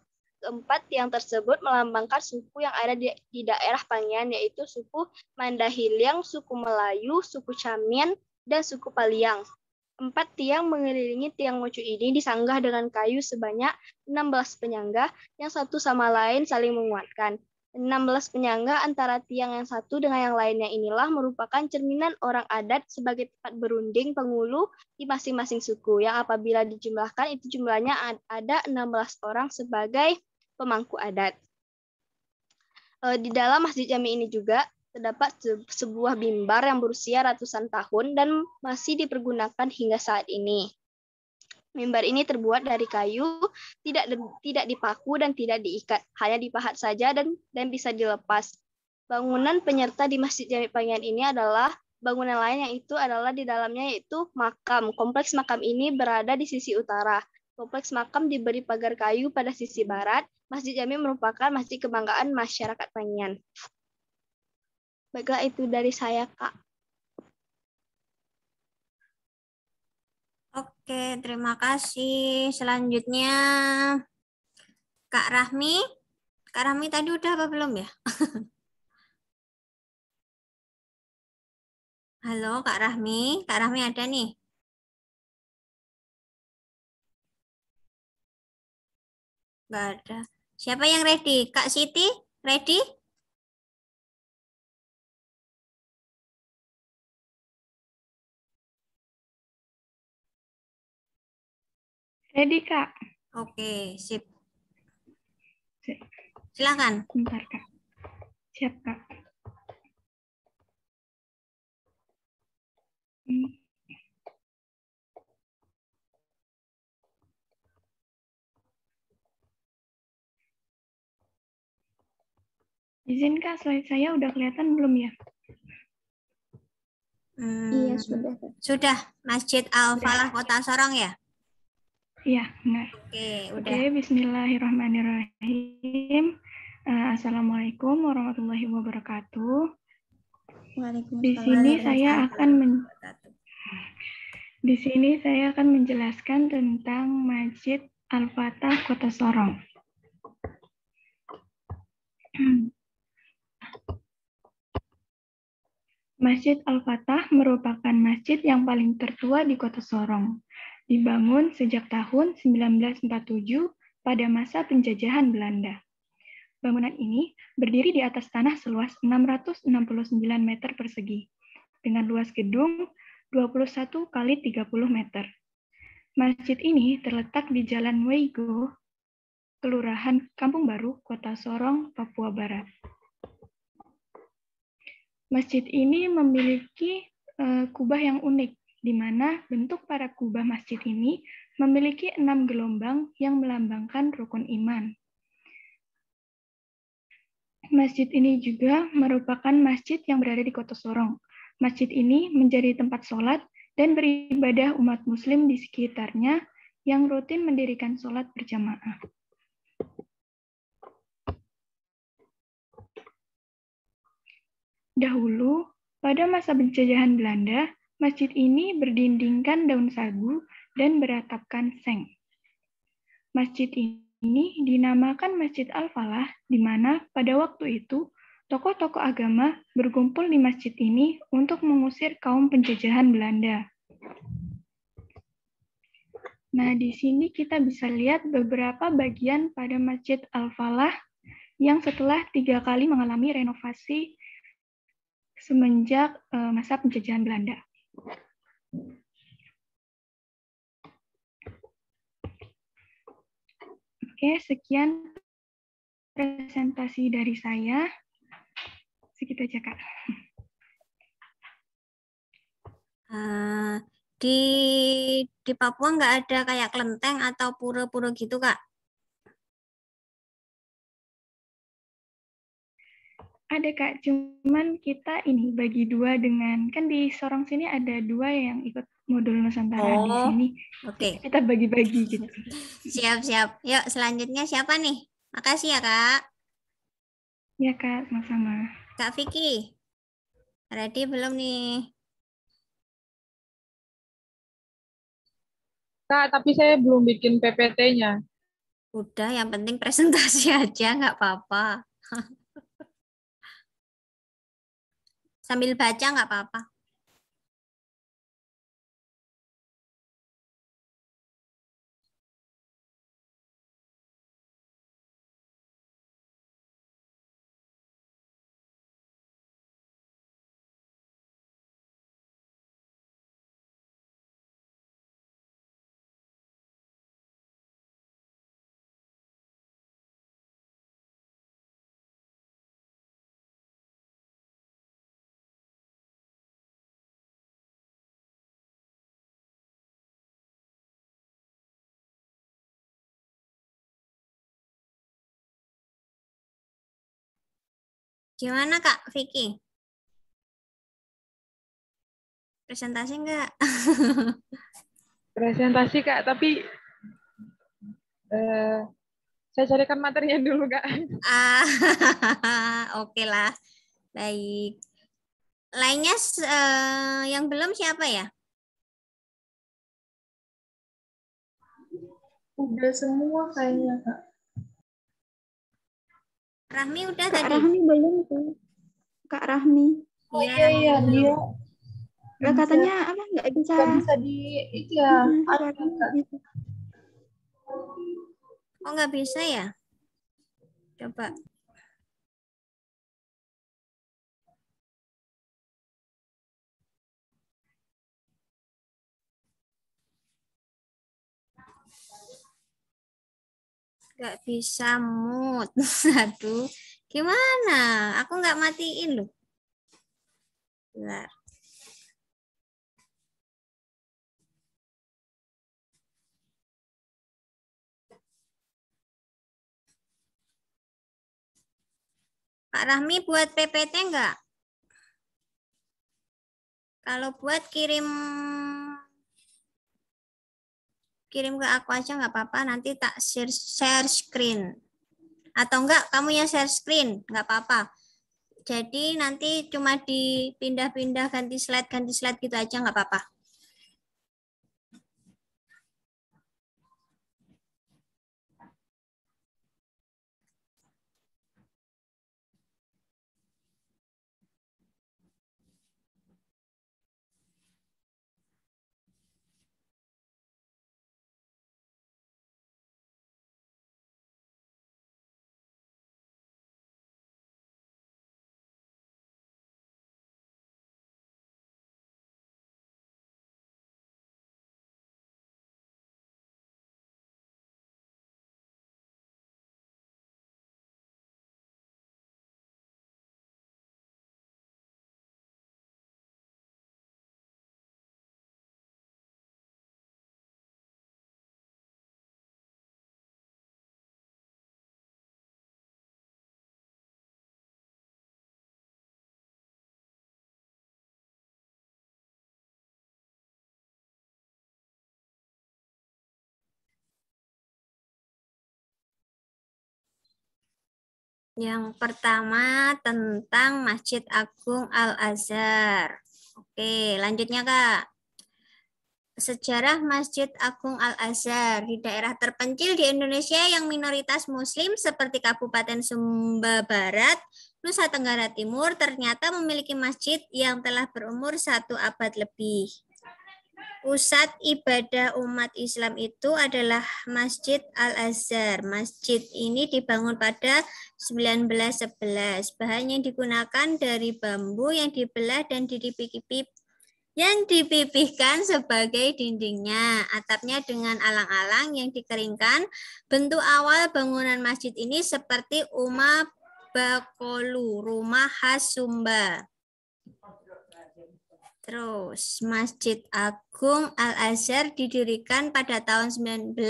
Speaker 6: Keempat tiang tersebut melambangkan suku yang ada di daerah Pangian, yaitu suku Mandahiliang, suku Melayu, suku Camian, dan suku Paliang. 4 tiang mengelilingi tiang mocu ini disanggah dengan kayu sebanyak 16 penyangga yang satu sama lain saling menguatkan. 16 penyangga antara tiang yang satu dengan yang lainnya inilah merupakan cerminan orang adat sebagai tempat berunding penghulu di masing-masing suku, yang apabila dijumlahkan itu jumlahnya ada 16 orang sebagai pemangku adat. Di dalam Masjid Jami ini juga terdapat sebuah mimbar yang berusia ratusan tahun dan masih dipergunakan hingga saat ini. Mimbar ini terbuat dari kayu, tidak dipaku dan tidak diikat, hanya dipahat saja dan bisa dilepas. Bangunan penyerta di Masjid Jami Pangian ini adalah bangunan lain yang itu adalah di dalamnya yaitu makam. Kompleks makam ini berada di sisi utara. Kompleks makam diberi pagar kayu pada sisi barat. Masjid Jami merupakan masjid kebanggaan masyarakat Pangian. Baiklah, itu dari saya, Kak.
Speaker 1: Oke, terima kasih. Selanjutnya, Kak Rahmi. Kak Rahmi tadi udah apa belum ya? Halo, Kak Rahmi. Kak Rahmi ada nih. Nggak ada. Siapa yang ready? Kak Siti, ready?
Speaker 5: Ready, Kak.
Speaker 1: Oke, sip.
Speaker 5: Sip.
Speaker 1: Silakan.
Speaker 5: Bentar, Kak. Siap, Kak. Izin, Kak, slide saya udah kelihatan belum ya?
Speaker 3: Iya, sudah.
Speaker 1: Sudah, Masjid Al-Falah Kota Sorong ya?
Speaker 5: Iya, benar.
Speaker 1: Oke, udah.
Speaker 5: Oke, bismillahirrahmanirrahim.
Speaker 7: Assalamualaikum warahmatullahi wabarakatuh.
Speaker 3: Waalaikumsalam.
Speaker 7: Di sini saya akan menjelaskan tentang Masjid Al-Fatah Kota Sorong. Masjid Al-Fatah merupakan masjid yang paling tertua di Kota Sorong. Dibangun sejak tahun 1947 pada masa penjajahan Belanda. Bangunan ini berdiri di atas tanah seluas 669 meter persegi, dengan luas gedung 21 kali 30 meter. Masjid ini terletak di Jalan Weigo, Kelurahan Kampung Baru, Kota Sorong, Papua Barat. Masjid ini memiliki kubah yang unik, di mana bentuk para kubah masjid ini memiliki 6 gelombang yang melambangkan rukun iman. Masjid ini juga merupakan masjid yang berada di Kota Sorong. Masjid ini menjadi tempat sholat dan beribadah umat muslim di sekitarnya yang rutin mendirikan sholat berjamaah. Dahulu, pada masa penjajahan Belanda, masjid ini berdindingkan daun sagu dan beratapkan seng. Masjid ini dinamakan Masjid Al-Falah, di mana pada waktu itu tokoh-tokoh agama berkumpul di masjid ini untuk mengusir kaum penjajahan Belanda. Nah, di sini kita bisa lihat beberapa bagian pada Masjid Al-Falah yang setelah 3 kali mengalami renovasi semenjak masa penjajahan Belanda. Oke, sekian presentasi dari saya. Segitu aja, Kak.
Speaker 1: Di Papua nggak ada kayak kelenteng atau pura-pura gitu, Kak?
Speaker 7: Ada, Kak, cuman kita ini bagi dua dengan, kan di Sorong sini ada 2 yang ikut modul Nusantara. Di sini
Speaker 1: Oke.
Speaker 7: kita bagi-bagi gitu.
Speaker 1: Siap-siap. Yuk, selanjutnya siapa nih? Makasih ya, Kak.
Speaker 7: Ya, Kak, sama-sama.
Speaker 1: Kak Vicky, ready belum nih?
Speaker 8: Kak, tapi saya belum bikin PPT-nya.
Speaker 1: Udah, yang penting presentasi aja, nggak apa-apa. Sambil baca nggak apa-apa. Gimana Kak Vicky? Presentasi enggak?
Speaker 8: Presentasi, Kak, tapi saya carikan materinya dulu, Kak.
Speaker 1: Oke lah. Baik. Lainnya yang belum siapa ya?
Speaker 5: Udah semua kayaknya, Kak.
Speaker 1: Rahmi udah
Speaker 3: Kak
Speaker 1: tadi?
Speaker 3: Rahmi belum tuh. Kak Rahmi.
Speaker 5: Oh iya, dia.
Speaker 3: Katanya apa nggak bisa?
Speaker 5: Nggak bisa di itu ya.
Speaker 1: Oh nggak bisa ya? Coba. Nggak bisa mute. Aduh, gimana? Aku nggak matiin loh. Bentar. Pak Rahmi buat PPT enggak? Kalau buat kirim ke aku aja nggak apa-apa, nanti tak share screen. Atau enggak kamu yang share screen, enggak apa-apa. Jadi nanti cuma dipindah-pindah ganti slide gitu aja enggak apa-apa. Yang pertama tentang Masjid Agung Al-Azhar. Oke, lanjutnya Kak. Sejarah Masjid Agung Al-Azhar di daerah terpencil di Indonesia yang minoritas Muslim seperti Kabupaten Sumba Barat, Nusa Tenggara Timur ternyata memiliki masjid yang telah berumur 1 abad lebih. Pusat ibadah umat Islam itu adalah Masjid Al-Azhar. Masjid ini dibangun pada 1911. Bahan yang digunakan dari bambu yang dibelah dan dipipihkan sebagai dindingnya. Atapnya dengan alang-alang yang dikeringkan. Bentuk awal bangunan masjid ini seperti Uma Bakolu, rumah khas Sumba. Terus, Masjid Agung Al-Azhar didirikan pada tahun 1911.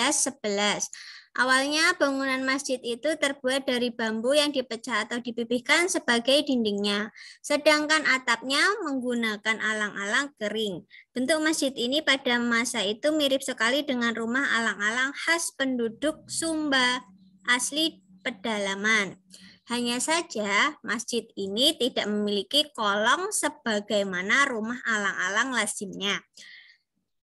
Speaker 1: Awalnya bangunan masjid itu terbuat dari bambu yang dipecah atau dipipihkan sebagai dindingnya. Sedangkan atapnya menggunakan alang-alang kering. Bentuk masjid ini pada masa itu mirip sekali dengan rumah alang-alang khas penduduk Sumba, asli pedalaman. Hanya saja masjid ini tidak memiliki kolong sebagaimana rumah alang-alang lazimnya.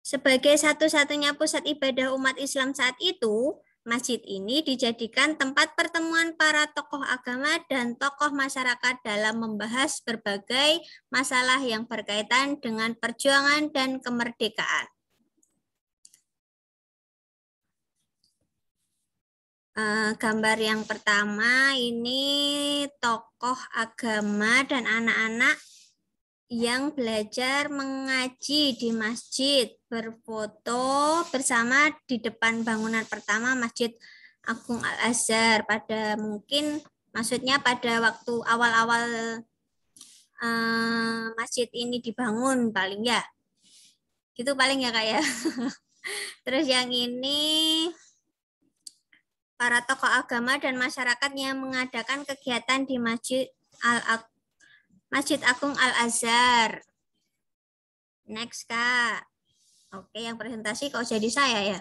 Speaker 1: Sebagai satu-satunya pusat ibadah umat Islam saat itu, masjid ini dijadikan tempat pertemuan para tokoh agama dan tokoh masyarakat dalam membahas berbagai masalah yang berkaitan dengan perjuangan dan kemerdekaan. Gambar yang pertama ini tokoh agama dan anak-anak yang belajar mengaji di masjid, berfoto bersama di depan bangunan pertama Masjid Agung Al-Azhar pada maksudnya pada waktu awal-awal masjid ini dibangun paling ya. Gitu paling ya Kak ya. Terus yang ini para tokoh agama dan masyarakat yang mengadakan kegiatan di Masjid Agung Al-Azhar. Next, Kak. Oke, yang presentasi kok jadi saya ya.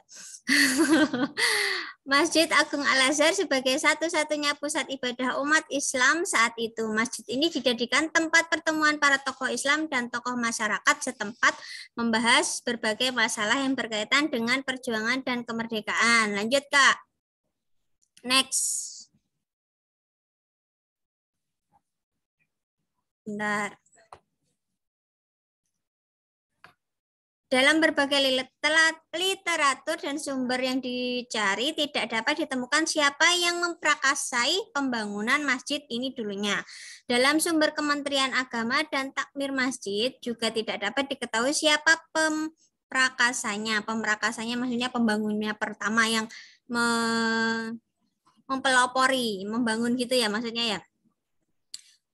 Speaker 1: Masjid Agung Al-Azhar sebagai satu-satunya pusat ibadah umat Islam saat itu. Masjid ini dijadikan tempat pertemuan para tokoh Islam dan tokoh masyarakat setempat membahas berbagai masalah yang berkaitan dengan perjuangan dan kemerdekaan. Lanjut, Kak. Next. Bentar. Dalam berbagai literatur dan sumber yang dicari tidak dapat ditemukan siapa yang memprakarsai pembangunan masjid ini dulunya. Dalam sumber Kementerian Agama dan Takmir Masjid juga tidak dapat diketahui siapa pemprakarsanya. Pemprakarsanya maksudnya pembangunnya pertama yang mempelopori, membangun gitu ya maksudnya ya.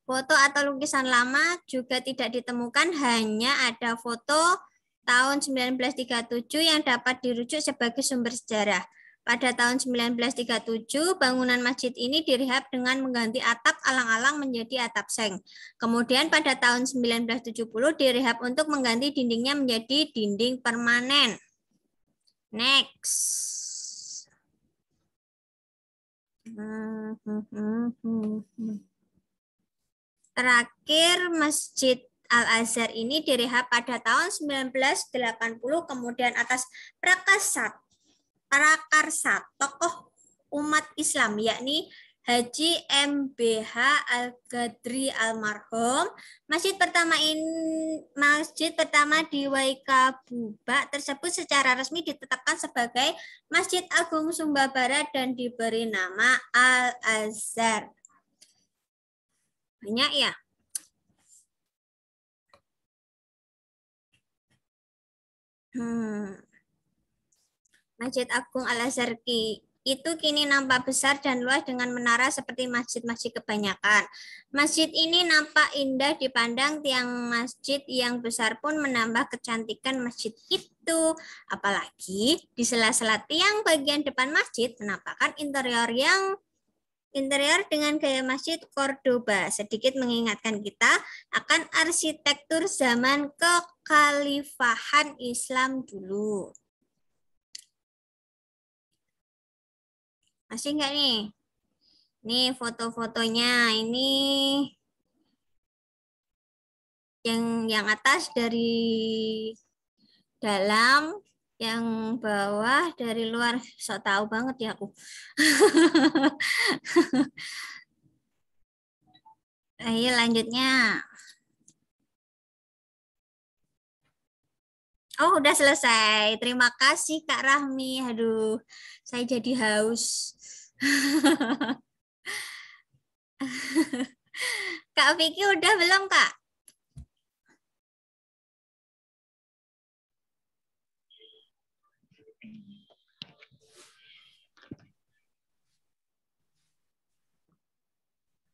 Speaker 1: Foto atau lukisan lama juga tidak ditemukan, hanya ada foto tahun 1937 yang dapat dirujuk sebagai sumber sejarah. Pada tahun 1937, bangunan masjid ini direhab dengan mengganti atap alang-alang menjadi atap seng. Kemudian pada tahun 1970 direhab untuk mengganti dindingnya menjadi dinding permanen. Next. Terakhir, Masjid Al-Azhar ini direhab pada tahun 1980, kemudian atas prakarsa tokoh umat Islam, yakni Haji M.B.H. Al-Ghadri almarhum. Masjid pertama di Waikabubak tersebut secara resmi ditetapkan sebagai Masjid Agung Sumba Barat dan diberi nama Al-Azhar. Banyak ya? Masjid Agung Al-Azhar itu kini nampak besar dan luas dengan menara seperti masjid-masjid kebanyakan. Masjid ini nampak indah dipandang, tiang masjid yang besar pun menambah kecantikan masjid itu. Apalagi di sela-sela tiang bagian depan masjid menampakkan interior dengan gaya masjid Cordoba, sedikit mengingatkan kita akan arsitektur zaman kekhalifahan Islam dulu. Masih enggak nih? Nih foto-fotonya, ini yang atas dari dalam, yang bawah dari luar. Sok tahu banget ya aku. Ayo lanjutnya. Oh, udah selesai. Terima kasih Kak Rahmi. Aduh, saya jadi haus. Kak Vicky udah belum, Kak?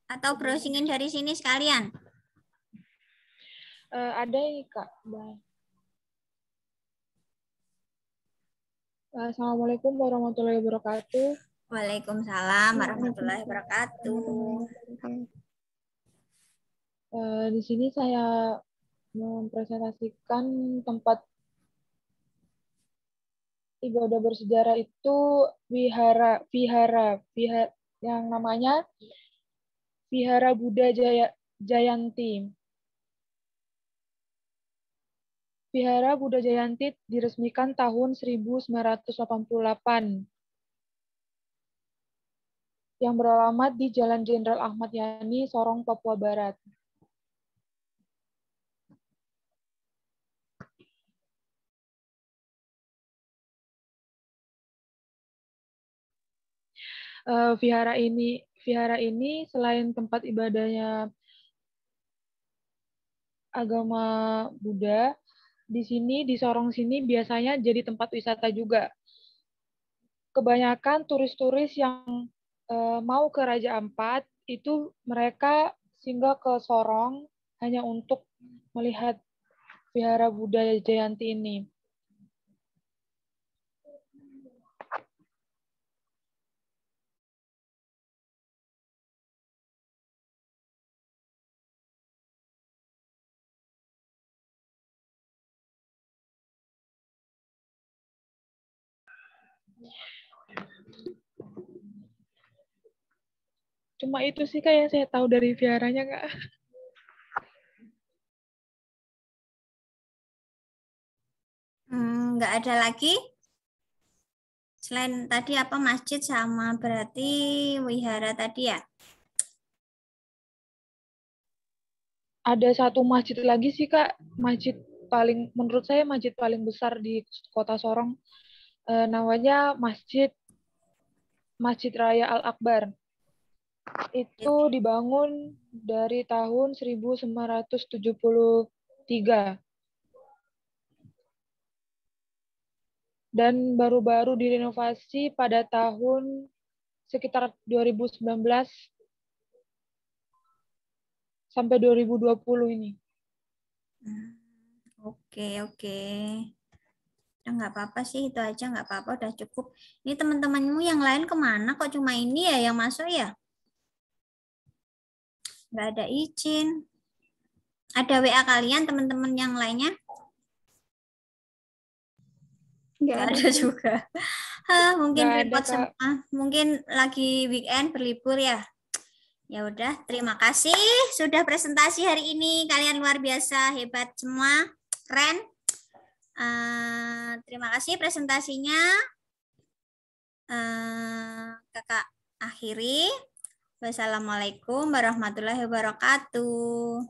Speaker 1: Atau browsingin dari sini sekalian?
Speaker 8: Ada nih, Kak. Assalamualaikum warahmatullahi wabarakatuh.
Speaker 1: Waalaikumsalam warahmatullahi wabarakatuh.
Speaker 8: Di sini saya mempresentasikan tempat ibadah bersejarah itu vihara yang namanya Vihara Buddha Jayanti. Vihara Buddha Jayanti diresmikan tahun 1988 yang beralamat di Jalan Jenderal Ahmad Yani, Sorong, Papua Barat. Vihara ini selain tempat ibadahnya agama Buddha, di Sorong sini biasanya jadi tempat wisata juga. Kebanyakan turis-turis yang mau ke Raja Ampat itu mereka singgah ke Sorong hanya untuk melihat Vihara Buddha Jayanti ini. Cuma itu sih Kak yang saya tahu dari viharanya, Kak.
Speaker 1: Nggak ada lagi? Selain tadi apa, masjid sama berarti wihara tadi ya?
Speaker 8: Ada satu masjid lagi sih Kak, menurut saya masjid paling besar di Kota Sorong. Namanya Masjid Raya Al-Akbar. Itu dibangun dari tahun 1973. Dan baru-baru direnovasi pada tahun sekitar 2019 sampai 2020 ini.
Speaker 1: Oke. Udah nggak apa-apa sih, itu aja nggak apa-apa, udah cukup. Ini teman-temanmu yang lain kemana? Kok cuma ini ya yang masuk ya? Nggak ada izin. Ada WA kalian teman-teman yang lainnya? Nggak ada juga. Mungkin
Speaker 8: Nggak ada,
Speaker 1: repot
Speaker 8: Kak.
Speaker 1: semua. Mungkin lagi weekend berlibur ya. Ya udah, terima kasih sudah presentasi hari ini. Kalian luar biasa, hebat semua, keren. Terima kasih presentasinya. Kakak akhiri. Wassalamualaikum warahmatullahi wabarakatuh.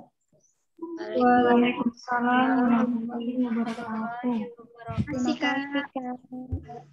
Speaker 7: Waalaikumsalam warahmatullahi wabarakatuh.
Speaker 6: Terima kasih, Kak.